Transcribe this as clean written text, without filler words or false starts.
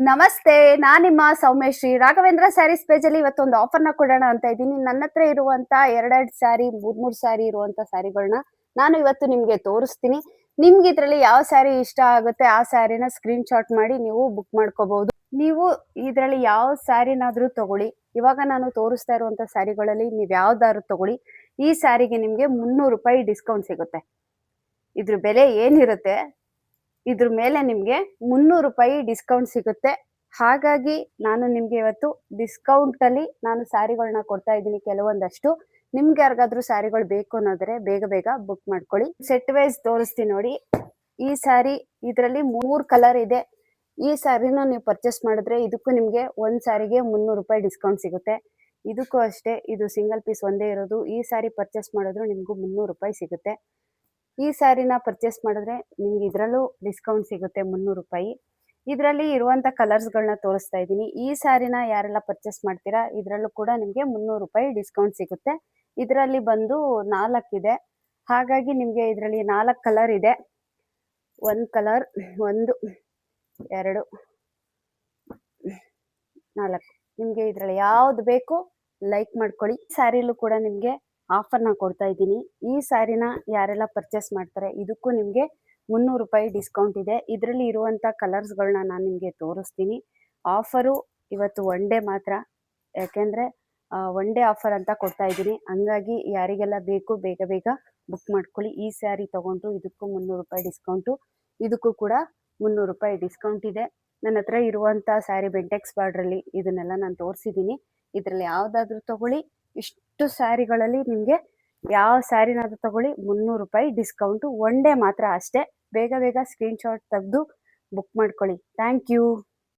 ನಮಸ್ತೆ, ನಾನ್ ನಿಮ್ಮ ಸೌಮ್ಯಶ್ರೀ. ರಾಘವೇಂದ್ರ ಸ್ಯಾರೀಸ್ ಪೇಜಲ್ಲಿ ಇವತ್ತೊಂದು ಆಫರ್‌ನ ಕೊಡೋಣ ಅಂತ ಇದ್ದೀನಿ. ನನ್ನ ಹತ್ರ ಇರುವಂತ 2 ಸ್ಯಾರಿ, 3 ಸ್ಯಾರಿ ಇರುವಂತ ಸ್ಯಾರಿಗಳನ್ನ ನಾನು ಇವತ್ತು ನಿಮ್ಗೆ ತೋರಿಸ್ತೀನಿ. ನಿಮ್ಗೆ ಇದ್ರಲ್ಲಿ ಯಾವ ಸ್ಯಾರಿ ಇಷ್ಟ ಆಗುತ್ತೆ ಆ ಸ್ಯಾರಿನ ಸ್ಕ್ರೀನ್ ಶಾಟ್ ಮಾಡಿ ನೀವು ಬುಕ್ ಮಾಡ್ಕೋಬಹುದು. ನೀವು ಇದ್ರಲ್ಲಿ ಯಾವ ಸ್ಯಾರಿನಾದ್ರೂ ತಗೊಳ್ಳಿ. ಇವಾಗ ನಾನು ತೋರಿಸ್ತಾ ಇರುವಂತ ಸ್ಯಾರಿಗಳಲ್ಲಿ ನೀವು ಯಾವ್ದಾದ್ರು ತಗೊಳ್ಳಿ. ಈ ಸ್ಯಾರಿಗೆ ನಿಮ್ಗೆ ₹300 ಡಿಸ್ಕೌಂಟ್ ಸಿಗುತ್ತೆ. ಇದ್ರ ಬೆಲೆ ಏನಿರುತ್ತೆ ಇದ್ರ ಮೇಲೆ ನಿಮ್ಗೆ ₹300 ಡಿಸ್ಕೌಂಟ್ ಸಿಗುತ್ತೆ. ಹಾಗಾಗಿ ನಾನು ನಿಮ್ಗೆ ಇವತ್ತು ಡಿಸ್ಕೌಂಟ್ ಅಲ್ಲಿ ನಾನು ಸ್ಯಾರಿಗಳನ್ನ ಕೊಡ್ತಾ ಇದ್ದೀನಿ ಕೆಲವೊಂದಷ್ಟು. ನಿಮ್ಗೆ ಯಾರಿಗಾದ್ರೂ ಸ್ಯಾರಿಗಳು ಬೇಕು ಅನ್ನೋದ್ರೆ ಬೇಗ ಬೇಗ ಬುಕ್ ಮಾಡ್ಕೊಳ್ಳಿ. ಸೆಟ್ ವೈಸ್ ತೋರಿಸ್ತೀನಿ ನೋಡಿ. ಈ ಸ್ಯಾರಿ ಇದರಲ್ಲಿ 3 ಕಲರ್ ಇದೆ. ಈ ಸ್ಯಾರಿನ ನೀವು ಪರ್ಚೇಸ್ ಮಾಡಿದ್ರೆ ಇದಕ್ಕೂ ನಿಮ್ಗೆ ಒಂದ್ ಸ್ಯಾರಿಗೆ ₹300 ಡಿಸ್ಕೌಂಟ್ ಸಿಗುತ್ತೆ. ಇದಕ್ಕೂ ಅಷ್ಟೇ, ಇದು ಸಿಂಗಲ್ ಪೀಸ್ ಒಂದೇ ಇರೋದು. ಈ ಸ್ಯಾರಿ ಪರ್ಚೇಸ್ ಮಾಡಿದ್ರು ನಿಮ್ಗೂ ₹300 ಸಿಗುತ್ತೆ. ಈ ಸ್ಯಾರಿನ ಪರ್ಚೇಸ್ ಮಾಡಿದ್ರೆ ನಿಮ್ಗೆ ಇದರಲ್ಲೂ ಡಿಸ್ಕೌಂಟ್ ಸಿಗುತ್ತೆ ₹300. ಇದರಲ್ಲಿ ಇರುವಂತ ಕಲರ್ಸ್ಗಳನ್ನ ತೋರಿಸ್ತಾ ಇದ್ದೀನಿ. ಈ ಸ್ಯಾರಿನ ಯಾರೆಲ್ಲ ಪರ್ಚೇಸ್ ಮಾಡ್ತೀರಾ ಇದರಲ್ಲೂ ಕೂಡ ನಿಮ್ಗೆ ₹300 ಡಿಸ್ಕೌಂಟ್ ಸಿಗುತ್ತೆ. ಇದರಲ್ಲಿ ಬಂದು 4 ಇದೆ. ಹಾಗಾಗಿ ನಿಮ್ಗೆ ಇದರಲ್ಲಿ 4 ಕಲರ್ ಇದೆ. ಒಂದು ಕಲರ್, 1, 2, 4. ನಿಮ್ಗೆ ಇದರಲ್ಲಿ ಯಾವ್ದು ಬೇಕು ಲೈಕ್ ಮಾಡ್ಕೊಳ್ಳಿ. ಸ್ಯಾರಿಲೂ ಕೂಡ ನಿಮ್ಗೆ ಆಫರ್‌ನ ಕೊಡ್ತಾ ಇದ್ದೀನಿ. ಈ ಸ್ಯಾರಿನ ಯಾರೆಲ್ಲ ಪರ್ಚೇಸ್ ಮಾಡ್ತಾರೆ ಇದಕ್ಕೂ ನಿಮ್ಗೆ ₹300 ಡಿಸ್ಕೌಂಟ್ ಇದೆ. ಇದರಲ್ಲಿ ಇರುವಂತ ಕಲರ್ಸ್ಗಳನ್ನ ನಾನು ನಿಮ್ಗೆ ತೋರಿಸ್ತೀನಿ. ಆಫರು ಇವತ್ತು ಒನ್ ಡೇ ಮಾತ್ರ. ಯಾಕೆಂದ್ರೆ ಒನ್ ಡೇ ಆಫರ್ ಅಂತ ಕೊಡ್ತಾ ಇದ್ದೀನಿ. ಹಂಗಾಗಿ ಯಾರಿಗೆಲ್ಲ ಬೇಕು ಬೇಗ ಬೇಗ ಬುಕ್ ಮಾಡ್ಕೊಳ್ಳಿ. ಈ ಸ್ಯಾರಿ ತಗೊಂಡ್ರು ಇದಕ್ಕೂ ₹300 ಡಿಸ್ಕೌಂಟು, ಇದಕ್ಕೂ ಕೂಡ ₹300 ಡಿಸ್ಕೌಂಟ್ ಇದೆ. ನನ್ನ ಹತ್ರ ಇರುವಂತ ಸ್ಯಾರಿ ಬೆಂಟೆಕ್ಸ್ ಬಾರ್ಡ್ರಲ್ಲಿ ಇದನ್ನೆಲ್ಲ ನಾನು ತೋರಿಸಿದ್ದೀನಿ. ಇದರಲ್ಲಿ ಯಾವ್ದಾದ್ರು ತಗೊಳ್ಳಿ. ಇಷ್ಟು ಸ್ಯಾರಿಗಳಲ್ಲಿ ನಿಮ್ಗೆ ಯಾವ ಸ್ಯಾರಿನಾದ್ರೂ ತಗೊಳ್ಳಿ ₹300 ಡಿಸ್ಕೌಂಟು. ಒನ್ ಡೇ ಮಾತ್ರ ಅಷ್ಟೇ. ಬೇಗ ಬೇಗ ಸ್ಕ್ರೀನ್ ಶಾಟ್ ತೆಗೆದು ಬುಕ್ ಮಾಡ್ಕೊಳ್ಳಿ. Thank you.